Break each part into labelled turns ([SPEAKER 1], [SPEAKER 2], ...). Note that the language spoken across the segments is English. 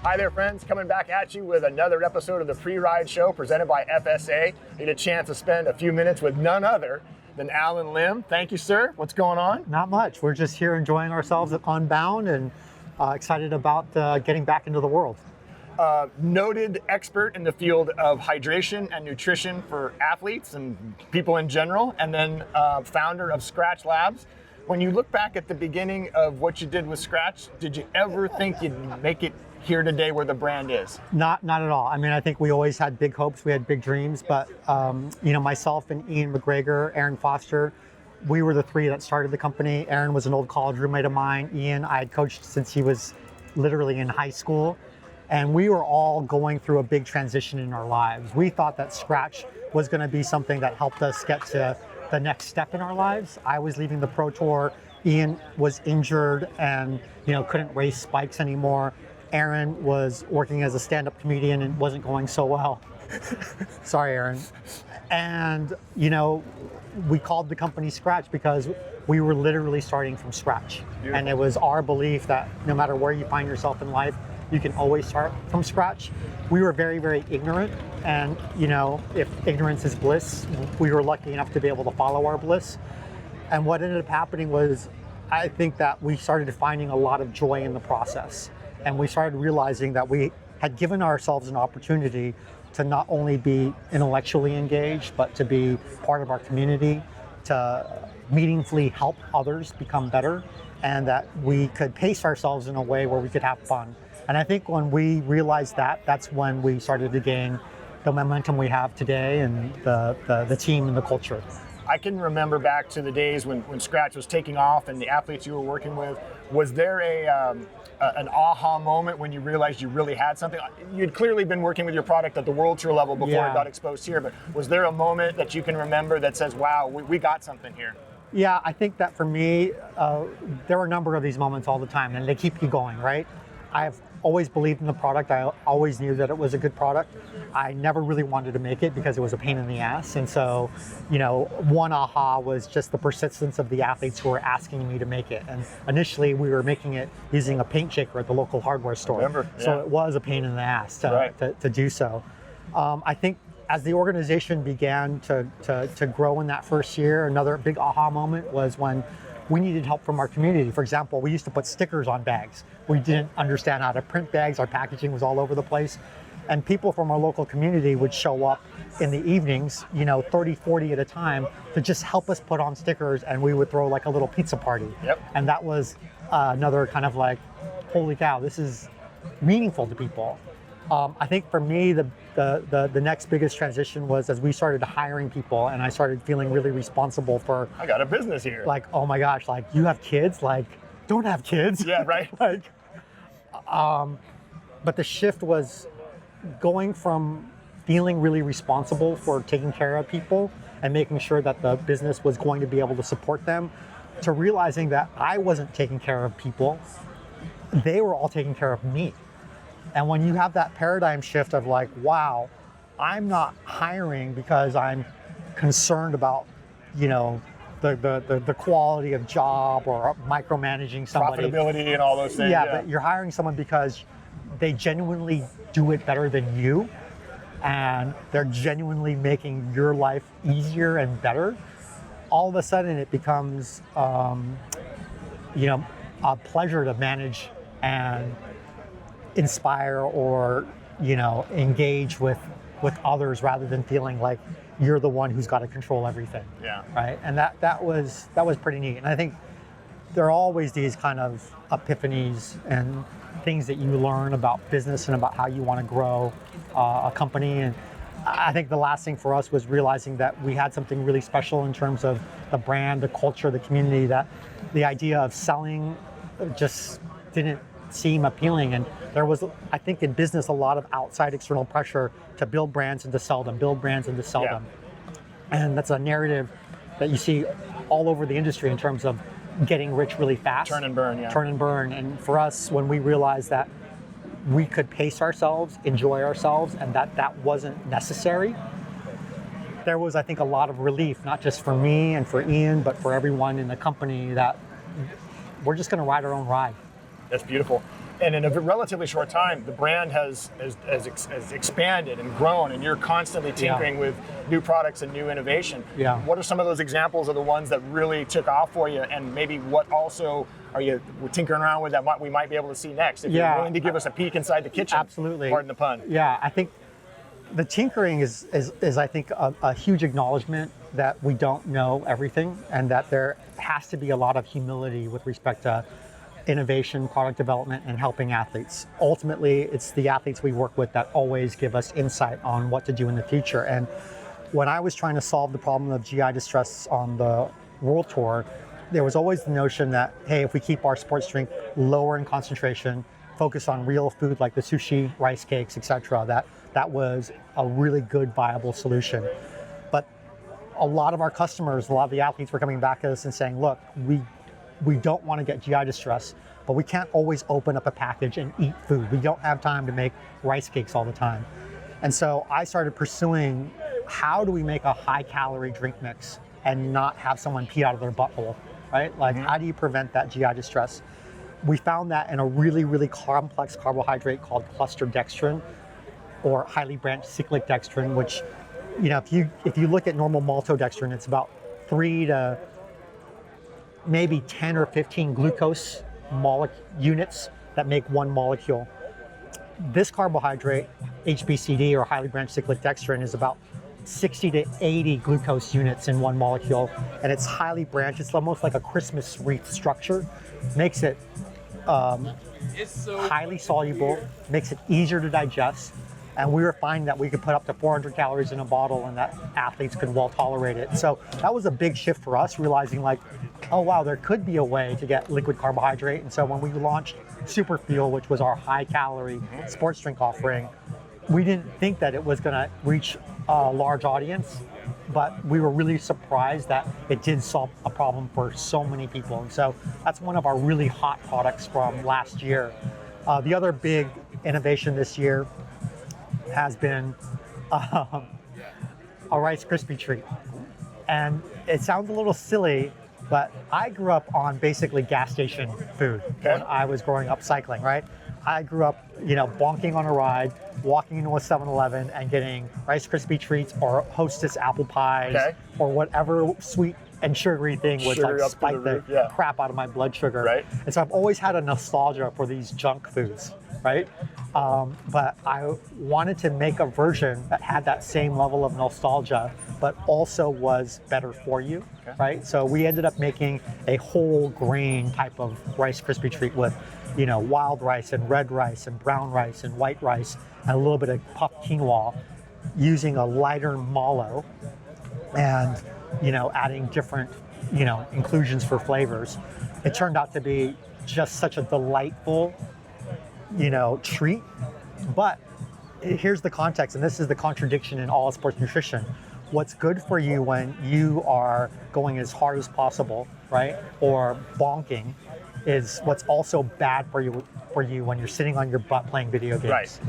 [SPEAKER 1] Hi there, friends. Coming back at you with another episode of the Pre-Ride Show presented by FSA. Need a chance to spend a few minutes with none other than Alan Lim. Thank you, sir. What's going on?
[SPEAKER 2] Not much. We're just here enjoying ourselves at Unbound and excited about getting back into the world.
[SPEAKER 1] Noted expert in the field of hydration and nutrition for athletes and people in general, and then founder of Scratch Labs. When you look back at the beginning of what you did with Scratch, did you ever think you'd make it here today where the brand is?
[SPEAKER 2] Not at all. I mean, I think we always had big hopes. We had big dreams, but myself and Ian McGregor, Aaron Foster, we were the three that started the company. Aaron was an old college roommate of mine. Ian, I had coached since he was literally in high school. And we were all going through a big transition in our lives. We thought that Scratch was going to be something that helped us get to the next step in our lives. I was leaving the Pro Tour. Ian was injured and couldn't race spikes anymore. Aaron was working as a stand-up comedian and wasn't going so well. Sorry, Aaron. And we called the company Scratch because we were literally starting from scratch. Beautiful. And it was our belief that no matter where you find yourself in life, you can always start from scratch. We were very, very ignorant. And, if ignorance is bliss, we were lucky enough to be able to follow our bliss. And what ended up happening was, I think that we started finding a lot of joy in the process. And we started realizing that we had given ourselves an opportunity to not only be intellectually engaged, but to be part of our community, to meaningfully help others become better, and that we could pace ourselves in a way where we could have fun. And I think when we realized that, that's when we started to gain the momentum we have today and the team and the culture.
[SPEAKER 1] I can remember back to the days when Scratch was taking off and the athletes you were working with. Was there an aha moment when you realized you really had something? You'd clearly been working with your product at the World Tour level before it got exposed here, but was there a moment that you can remember that says, wow, we got something here?
[SPEAKER 2] Yeah, I think that for me, there were a number of these moments all the time, and they keep you going, right? I've always believed in the product. I always knew that it was a good product. I never really wanted to make it because it was a pain in the ass. And so, one aha was just the persistence of the athletes who were asking me to make it. And initially we were making it using a paint shaker at the local hardware store. So it was a pain in the ass to do so. I think as the organization began to grow in that first year, another big aha moment was when we needed help from our community. For example, we used to put stickers on bags. We didn't understand how to print bags. Our packaging was all over the place. And people from our local community would show up in the evenings, 30, 40 at a time, to just help us put on stickers, and we would throw like a little pizza party.
[SPEAKER 1] Yep.
[SPEAKER 2] And that was another kind of like, holy cow, this is meaningful to people. I think for me, the next biggest transition was as we started hiring people, and I started feeling really responsible for.
[SPEAKER 1] I got a business here.
[SPEAKER 2] Like, oh my gosh, like you have kids, like don't have kids.
[SPEAKER 1] Yeah, right.
[SPEAKER 2] But the shift was going from feeling really responsible for taking care of people and making sure that the business was going to be able to support them, to realizing that I wasn't taking care of people, they were all taking care of me. And when you have that paradigm shift of like, wow, I'm not hiring because I'm concerned about, the quality of job or micromanaging somebody.
[SPEAKER 1] Profitability and all those things.
[SPEAKER 2] Yeah, but you're hiring someone because they genuinely do it better than you, and they're genuinely making your life easier and better. All of a sudden it becomes, a pleasure to manage and inspire or engage with others, rather than feeling like you're the one who's got to control everything.
[SPEAKER 1] Yeah.
[SPEAKER 2] Right. And that was pretty neat. And I think there are always these kind of epiphanies and things that you learn about business and about how you want to grow a company. And I think the last thing for us was realizing that we had something really special in terms of the brand, the culture, the community, that the idea of selling just didn't seem appealing. And there was, I think, in business, a lot of outside external pressure to build brands and to sell them, them. And that's a narrative that you see all over the industry in terms of getting rich really fast.
[SPEAKER 1] Turn and burn, yeah.
[SPEAKER 2] Turn and burn. And for us, when we realized that we could pace ourselves, enjoy ourselves, and that wasn't necessary, there was, I think, a lot of relief, not just for me and for Ian, but for everyone in the company, that we're just going to ride our own ride.
[SPEAKER 1] That's beautiful. And in a relatively short time, the brand has expanded and grown, and you're constantly tinkering with new products and new innovation.
[SPEAKER 2] Yeah.
[SPEAKER 1] What are some of those examples of the ones that really took off for you, and maybe what also are you tinkering around with that we might be able to see next? If you're willing to give us a peek inside the kitchen.
[SPEAKER 2] Absolutely.
[SPEAKER 1] Pardon the pun.
[SPEAKER 2] Yeah, I think the tinkering is I think a huge acknowledgement that we don't know everything, and that there has to be a lot of humility with respect to innovation, product development, and helping athletes. Ultimately, it's the athletes we work with that always give us insight on what to do in the future. And when I was trying to solve the problem of GI distress on the World Tour, there was always the notion that, hey, if we keep our sports drink lower in concentration, focus on real food like the sushi, rice cakes, etc., that was a really good, viable solution. But a lot of our customers, a lot of the athletes were coming back at us and saying, look, we don't want to get GI distress, but we can't always open up a package and eat food. We don't have time to make rice cakes all the time. And so I started pursuing, how do we make a high calorie drink mix and not have someone pee out of their butthole, right? Like, how do you prevent that GI distress? We found that in a really, really complex carbohydrate called cluster dextrin, or highly branched cyclic dextrin, which, if you look at normal maltodextrin, it's about 3 to maybe 10 or 15 glucose units that make one molecule. This carbohydrate, HBCD, or highly branched cyclic dextrin, is about 60 to 80 glucose units in one molecule, and it's highly branched. It's almost like a Christmas wreath structure. Makes it highly soluble, makes it easier to digest, and we were finding that we could put up to 400 calories in a bottle and that athletes could well tolerate it. So that was a big shift for us, realizing like, oh wow, there could be a way to get liquid carbohydrate. And so when we launched Super Fuel, which was our high calorie sports drink offering, we didn't think that it was gonna reach a large audience, but we were really surprised that it did solve a problem for so many people. And so that's one of our really hot products from last year. The other big innovation this year has been a Rice Krispie treat. And it sounds a little silly, but I grew up on basically gas station food when I was growing up cycling, right? I grew up, bonking on a ride, walking into a 7-Eleven and getting Rice Krispie treats or Hostess apple pies or whatever sweet and sugary thing would like spike the crap out of my blood sugar.
[SPEAKER 1] Right.
[SPEAKER 2] And so I've always had a nostalgia for these junk foods, right? But I wanted to make a version that had that same level of nostalgia, but also was better for you, right? So we ended up making a whole grain type of Rice Krispie treat with, wild rice and red rice and brown rice and white rice and a little bit of puffed quinoa, using a lighter mallow and, adding different, inclusions for flavors. It turned out to be just such a delightful, treat. But here's the context, and this is the contradiction in all sports nutrition. What's good for you when you are going as hard as possible, right, or bonking, is what's also bad for you when you're sitting on your butt playing video games.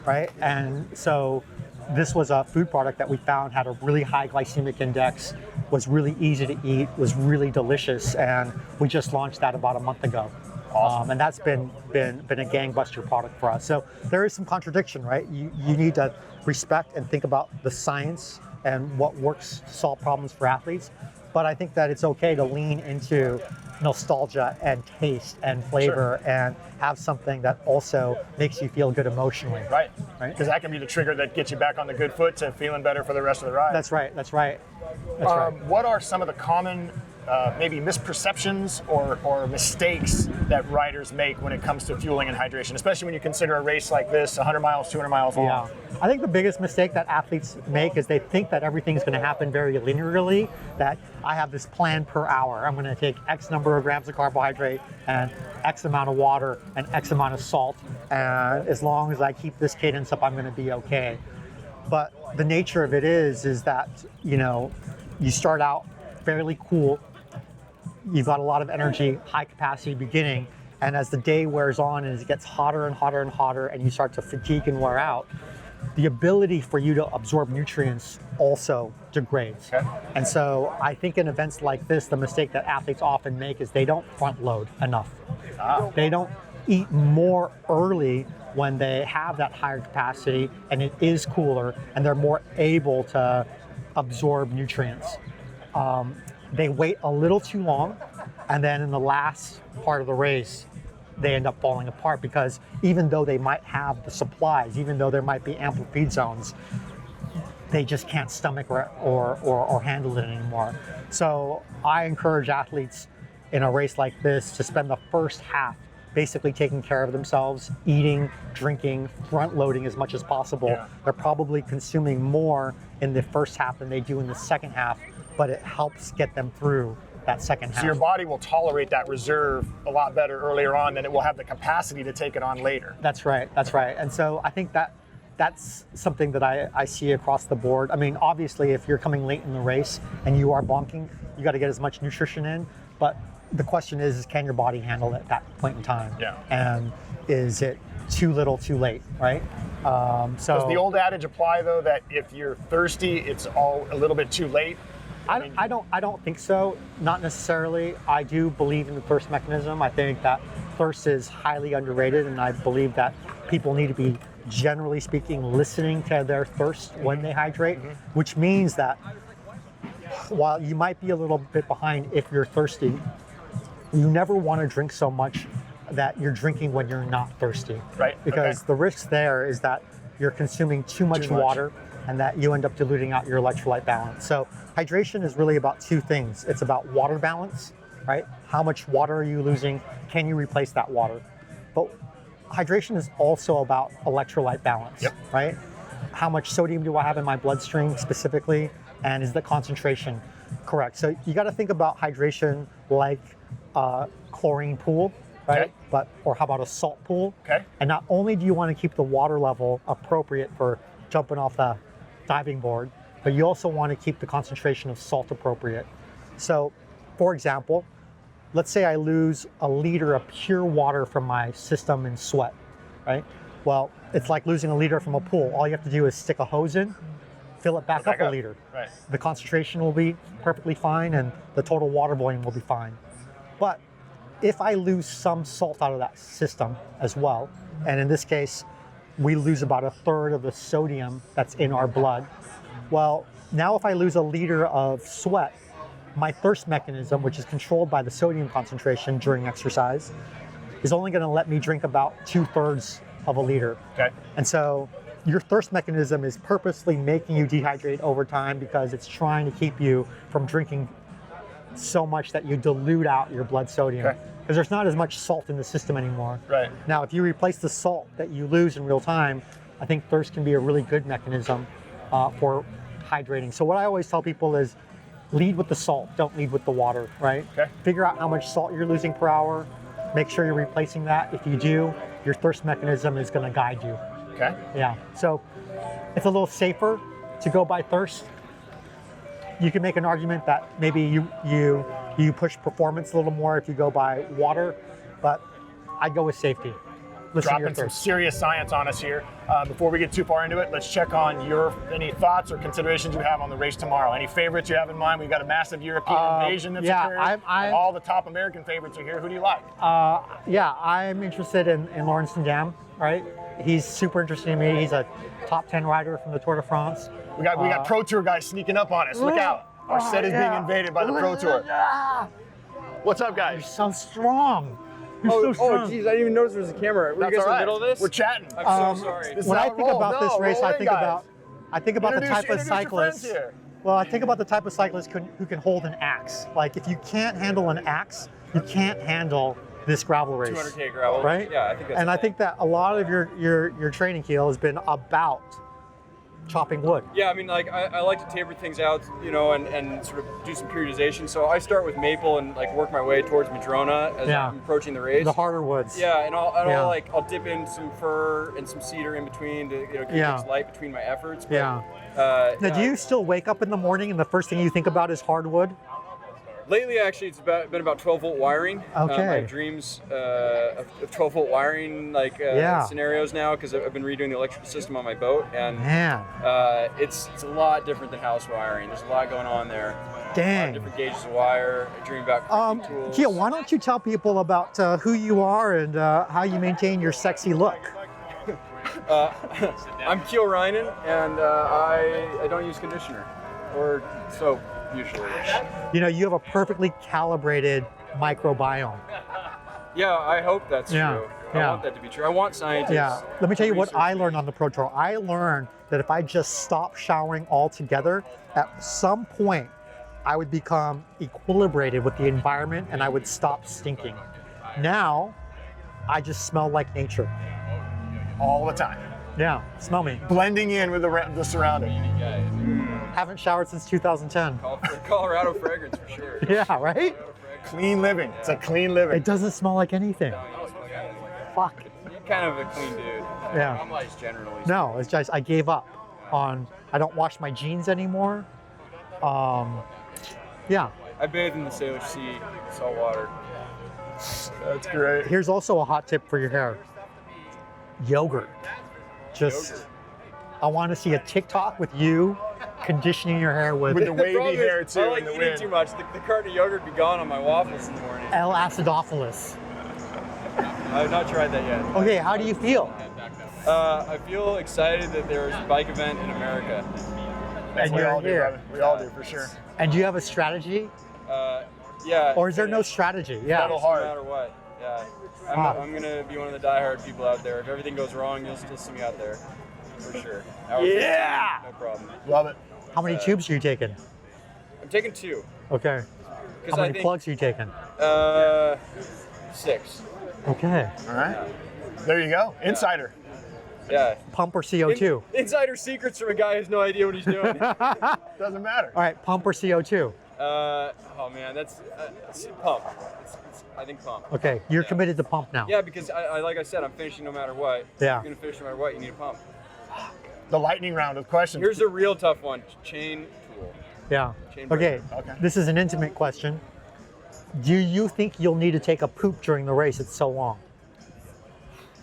[SPEAKER 2] Right. And so this was a food product that we found had a really high glycemic index, was really easy to eat, was really delicious, and we just launched that about a month ago.
[SPEAKER 1] Awesome.
[SPEAKER 2] And that's been a gangbuster product for us. So there is some contradiction, right? You need to respect and think about the science and what works to solve problems for athletes. But I think that it's okay to lean into nostalgia and taste and flavor and have something that also makes you feel good emotionally.
[SPEAKER 1] Right. Because that can be the trigger that gets you back on the good foot to feeling better for the rest of the ride.
[SPEAKER 2] That's right.
[SPEAKER 1] What are some of the common maybe misperceptions or mistakes that riders make when it comes to fueling and hydration, especially when you consider a race like this, 100 miles, 200 miles long?
[SPEAKER 2] Yeah. I think the biggest mistake that athletes make is they think that everything's going to happen very linearly, that I have this plan per hour. I'm going to take X number of grams of carbohydrate and X amount of water and X amount of salt, and as long as I keep this cadence up, I'm going to be okay. But the nature of it is that, you start out fairly cool. You've got a lot of energy, high capacity beginning, and as the day wears on and it gets hotter and hotter and hotter and you start to fatigue and wear out, the ability for you to absorb nutrients also degrades. And so I think in events like this, the mistake that athletes often make is they don't front load enough. They don't eat more early when they have that higher capacity and it is cooler and they're more able to absorb nutrients. They wait a little too long, and then in the last part of the race, they end up falling apart because even though they might have the supplies, even though there might be ample feed zones, they just can't stomach or handle it anymore. So I encourage athletes in a race like this to spend the first half basically taking care of themselves, eating, drinking, front loading as much as possible.
[SPEAKER 1] Yeah.
[SPEAKER 2] They're probably consuming more in the first half than they do in the second half, but it helps get them through that second half.
[SPEAKER 1] So your body will tolerate that reserve a lot better earlier on than it will have the capacity to take it on later.
[SPEAKER 2] That's right. And so I think that's something that I see across the board. I mean, obviously, if you're coming late in the race and you are bonking, you got to get as much nutrition in. But the question is can your body handle it at that point in time?
[SPEAKER 1] Yeah.
[SPEAKER 2] And is it too little, too late, right?
[SPEAKER 1] Does the old adage apply though that if you're thirsty, it's all a little bit too late?
[SPEAKER 2] I don't think so. Not necessarily. I do believe in the thirst mechanism. I think that thirst is highly underrated, and I believe that people need to be, generally speaking, listening to their thirst when they hydrate, which means that while you might be a little bit behind if you're thirsty, you never want to drink so much that you're drinking when you're not thirsty.
[SPEAKER 1] Right.
[SPEAKER 2] Because the risk there is that you're consuming too much water and that you end up diluting out your electrolyte balance. So hydration is really about two things. It's about water balance, right? How much water are you losing? Can you replace that water? But hydration is also about electrolyte balance, right? How much sodium do I have in my bloodstream specifically? And is the concentration correct? So you got to think about hydration like a chlorine pool, right? Or how about a salt pool?
[SPEAKER 1] Okay.
[SPEAKER 2] And not only do you want to keep the water level appropriate for jumping off the diving board, but you also want to keep the concentration of salt appropriate. So, for example, let's say I lose a liter of pure water from my system in sweat, right? Well, it's like losing a liter from a pool. All you have to do is stick a hose in, fill it back up a liter.
[SPEAKER 1] Right.
[SPEAKER 2] The concentration will be perfectly fine and the total water volume will be fine. But if I lose some salt out of that system as well, and in this case, we lose about a third of the sodium that's in our blood. Well, now if I lose a liter of sweat, my thirst mechanism, which is controlled by the sodium concentration during exercise, is only going to let me drink about 2/3 of a liter.
[SPEAKER 1] Okay.
[SPEAKER 2] And so your thirst mechanism is purposely making you dehydrate over time because it's trying to keep you from drinking so much that you dilute out your blood sodium.
[SPEAKER 1] Okay.
[SPEAKER 2] Because there's not as much salt in the system anymore.
[SPEAKER 1] Right.
[SPEAKER 2] Now, if you replace the salt that you lose in real time, I think thirst can be a really good mechanism for hydrating. So what I always tell people is lead with the salt, don't lead with the water, right?
[SPEAKER 1] Okay.
[SPEAKER 2] Figure out how much salt you're losing per hour. Make sure you're replacing that. If you do, your thirst mechanism is going to guide you.
[SPEAKER 1] Okay.
[SPEAKER 2] Yeah. So it's a little safer to go by thirst. You can make an argument that maybe you push performance a little more if you go by water, but I go with safety. Listen to your
[SPEAKER 1] Dropping some
[SPEAKER 2] thirst.
[SPEAKER 1] serious science on us here. Before we get too far into it, let's check on any thoughts or considerations you have on the race tomorrow. Any favorites you have in mind? We've got a massive European invasion that's occurred. And all the top American favorites are here. Who do you like?
[SPEAKER 2] I'm interested in Lawrence Dam, right? He's super interesting to me. He's a top 10 rider from the Tour de France.
[SPEAKER 1] We got Pro Tour guys sneaking up on us. Look out. Our set is being invaded by the Pro Tour. What's up,
[SPEAKER 2] You're
[SPEAKER 1] guys?
[SPEAKER 2] so strong. You're so
[SPEAKER 3] Oh,
[SPEAKER 2] strong.
[SPEAKER 3] geez, I didn't even notice there was a camera. Were
[SPEAKER 1] That's
[SPEAKER 3] you guys
[SPEAKER 1] all
[SPEAKER 3] in
[SPEAKER 1] right.
[SPEAKER 3] the middle of this?
[SPEAKER 1] We're chatting.
[SPEAKER 3] I'm so sorry.
[SPEAKER 1] This is
[SPEAKER 2] When
[SPEAKER 1] how
[SPEAKER 2] I
[SPEAKER 1] it
[SPEAKER 2] think
[SPEAKER 1] rolls.
[SPEAKER 2] about this
[SPEAKER 1] No,
[SPEAKER 2] race,
[SPEAKER 1] roll
[SPEAKER 2] I
[SPEAKER 1] in,
[SPEAKER 2] think
[SPEAKER 1] guys.
[SPEAKER 2] about the type of
[SPEAKER 1] Introduce your friends
[SPEAKER 2] cyclist.
[SPEAKER 1] here.
[SPEAKER 2] Well, I think about the type of cyclist who can hold an axe. Like if you can't handle an axe, you can't handle this gravel race.
[SPEAKER 3] 200K gravel.
[SPEAKER 2] Right?
[SPEAKER 3] Yeah, I think that's
[SPEAKER 2] And I think that a lot of your training, Keel, has been about chopping wood.
[SPEAKER 3] Yeah, I mean, like, I like to taper things out, you know, and sort of do some periodization. So I start with maple and, like, work my way towards Madrona as I'm approaching the race.
[SPEAKER 2] The harder woods.
[SPEAKER 3] Yeah, and I'll dip in some fir and some cedar in between to, keep things light between my efforts. But,
[SPEAKER 2] Now, do you still wake up in the morning and the first thing you think about is hardwood?
[SPEAKER 3] Lately, actually, it's been about 12-volt wiring.
[SPEAKER 2] Okay.
[SPEAKER 3] I have dreams of 12-volt wiring scenarios now because I've been redoing the electrical system on my boat, and
[SPEAKER 2] Man.
[SPEAKER 3] it's a lot different than house wiring. There's a lot going on there.
[SPEAKER 2] Dang.
[SPEAKER 3] Different gauges of wire. I dream about crafting tools.
[SPEAKER 2] Keel, why don't you tell people about who you are and how you maintain your sexy look?
[SPEAKER 3] I'm Keel Reinen, and I don't use conditioner or soap usually.
[SPEAKER 2] You know, you have a perfectly calibrated microbiome.
[SPEAKER 3] Yeah, I hope that's
[SPEAKER 2] Yeah,
[SPEAKER 3] true.
[SPEAKER 2] yeah.
[SPEAKER 3] I want that to be true. I want scientists.
[SPEAKER 2] Yeah, let me tell you what I
[SPEAKER 3] research
[SPEAKER 2] learned on the Pro Tour. I learned that if I just stopped showering altogether, at some point I would become equilibrated with the environment and I would stop stinking. Now, I just smell like nature.
[SPEAKER 1] All the time.
[SPEAKER 2] Yeah, smell me.
[SPEAKER 1] Blending in with the surrounding.
[SPEAKER 2] Haven't showered since 2010.
[SPEAKER 3] Colorado fragrance for sure.
[SPEAKER 2] Yeah, right?
[SPEAKER 1] Clean living. It's a clean living.
[SPEAKER 2] It doesn't smell like anything. Fuck.
[SPEAKER 3] You're kind of a clean dude.
[SPEAKER 2] Yeah.
[SPEAKER 3] I'm like generally.
[SPEAKER 2] No, it's just I gave up on. I don't wash my jeans anymore. Yeah.
[SPEAKER 3] I bathe in the Salish Sea, salt water.
[SPEAKER 1] That's great.
[SPEAKER 2] Here's also a hot tip for your hair. Yogurt. Just.
[SPEAKER 3] Yogurt.
[SPEAKER 2] I want to see a TikTok with you conditioning your hair with
[SPEAKER 1] With the wavy
[SPEAKER 3] problem is,
[SPEAKER 1] hair too
[SPEAKER 3] I
[SPEAKER 1] in
[SPEAKER 3] like
[SPEAKER 1] the
[SPEAKER 3] eating
[SPEAKER 1] wind.
[SPEAKER 3] too much. The carton of yogurt be gone on my waffles in the morning.
[SPEAKER 2] L-acidophilus.
[SPEAKER 3] I've not tried that yet.
[SPEAKER 2] Okay, how do you feel?
[SPEAKER 3] I feel excited that there's a bike event in America.
[SPEAKER 1] That's
[SPEAKER 2] And
[SPEAKER 1] what we
[SPEAKER 2] you're
[SPEAKER 1] all do,
[SPEAKER 2] here.
[SPEAKER 1] brother. We all do for sure.
[SPEAKER 2] And do you have a strategy?
[SPEAKER 3] Yeah.
[SPEAKER 2] Or is there no strategy? Yeah.
[SPEAKER 1] Pedal
[SPEAKER 3] No
[SPEAKER 1] hard.
[SPEAKER 3] matter what. Yeah.
[SPEAKER 2] Ah.
[SPEAKER 3] I'm gonna be one of the diehard people out there. If everything goes wrong, you'll still see me out there. For sure. Hour 15,
[SPEAKER 1] Yeah!
[SPEAKER 3] no problem.
[SPEAKER 1] Love it.
[SPEAKER 2] How many tubes are you taking?
[SPEAKER 3] I'm taking 2.
[SPEAKER 2] Okay.
[SPEAKER 3] Because
[SPEAKER 2] How
[SPEAKER 3] I
[SPEAKER 2] many
[SPEAKER 3] think,
[SPEAKER 2] plugs are you taking?
[SPEAKER 3] 6.
[SPEAKER 2] Okay.
[SPEAKER 1] All right. There you go. Insider.
[SPEAKER 3] Yeah.
[SPEAKER 2] Pump or CO2?
[SPEAKER 3] Insider secrets from a guy who has no idea what he's doing.
[SPEAKER 1] Doesn't matter.
[SPEAKER 2] All right, pump or CO2?
[SPEAKER 3] Oh man, that's pump. I think pump.
[SPEAKER 2] Okay, you're committed to pump now.
[SPEAKER 3] Yeah, because I like I said, I'm finishing no matter what.
[SPEAKER 2] Yeah.
[SPEAKER 3] If you're gonna finish no matter what, you need a pump.
[SPEAKER 1] The lightning round of questions.
[SPEAKER 3] Here's a real tough one: chain tool.
[SPEAKER 2] Yeah.
[SPEAKER 3] Chain
[SPEAKER 2] Okay.
[SPEAKER 3] breaker.
[SPEAKER 1] Okay.
[SPEAKER 2] This is an intimate question. Do you think you'll need to take a poop during the race? It's so long.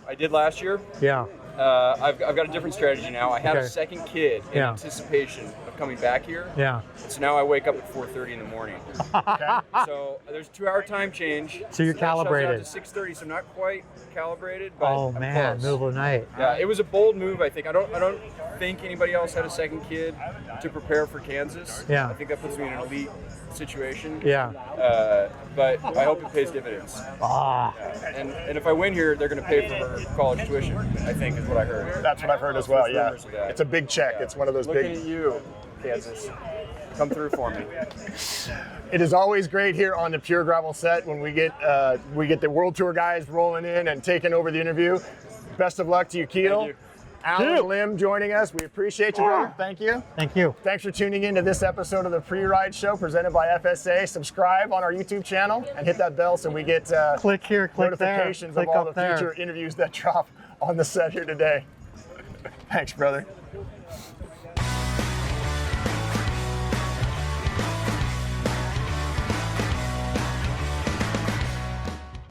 [SPEAKER 3] I did last year.
[SPEAKER 2] Yeah.
[SPEAKER 3] I've got a different strategy now. I had
[SPEAKER 2] Okay.
[SPEAKER 3] a second kid in
[SPEAKER 2] Yeah.
[SPEAKER 3] anticipation of coming back here.
[SPEAKER 2] Yeah.
[SPEAKER 3] So now I wake up at 4:30 in the morning.
[SPEAKER 1] Okay.
[SPEAKER 3] So there's a 2-hour time change.
[SPEAKER 2] So you're
[SPEAKER 3] that shuts out
[SPEAKER 2] calibrated.
[SPEAKER 3] to 6:30, so I'm not quite calibrated, but
[SPEAKER 2] Oh
[SPEAKER 3] I'm
[SPEAKER 2] man,
[SPEAKER 3] close.
[SPEAKER 2] middle of the night.
[SPEAKER 3] Yeah, it was a bold move. I think I don't think anybody else had a second kid to prepare for Kansas.
[SPEAKER 2] Yeah.
[SPEAKER 3] I think that puts me in an elite situation.
[SPEAKER 2] Yeah.
[SPEAKER 3] But I hope it pays dividends.
[SPEAKER 2] Ah.
[SPEAKER 3] And if I win here, they're going to pay for her college tuition. I think is what I heard.
[SPEAKER 1] That's what I've heard as well.
[SPEAKER 3] There's
[SPEAKER 1] Yeah.
[SPEAKER 3] rumors of that.
[SPEAKER 1] It's a big check.
[SPEAKER 3] Yeah.
[SPEAKER 1] It's one of those
[SPEAKER 3] Looking
[SPEAKER 1] big.
[SPEAKER 3] at you, Kansas. Come through for me.
[SPEAKER 1] It is always great here on the Pure Gravel set when we get the World Tour guys rolling in and taking over the interview. Best of luck to you, Keel.
[SPEAKER 3] Thank you.
[SPEAKER 1] Alan Lim joining us. We appreciate you, brother. Thank you.
[SPEAKER 2] Thank you.
[SPEAKER 1] Thanks for tuning in to this episode of the Pre-Ride Show presented by FSA. Subscribe on our YouTube channel and hit that bell so we get
[SPEAKER 2] Click here, click there,
[SPEAKER 1] notifications
[SPEAKER 2] click
[SPEAKER 1] of all
[SPEAKER 2] up
[SPEAKER 1] the
[SPEAKER 2] there.
[SPEAKER 1] future interviews that drop on the set here today. Thanks, brother.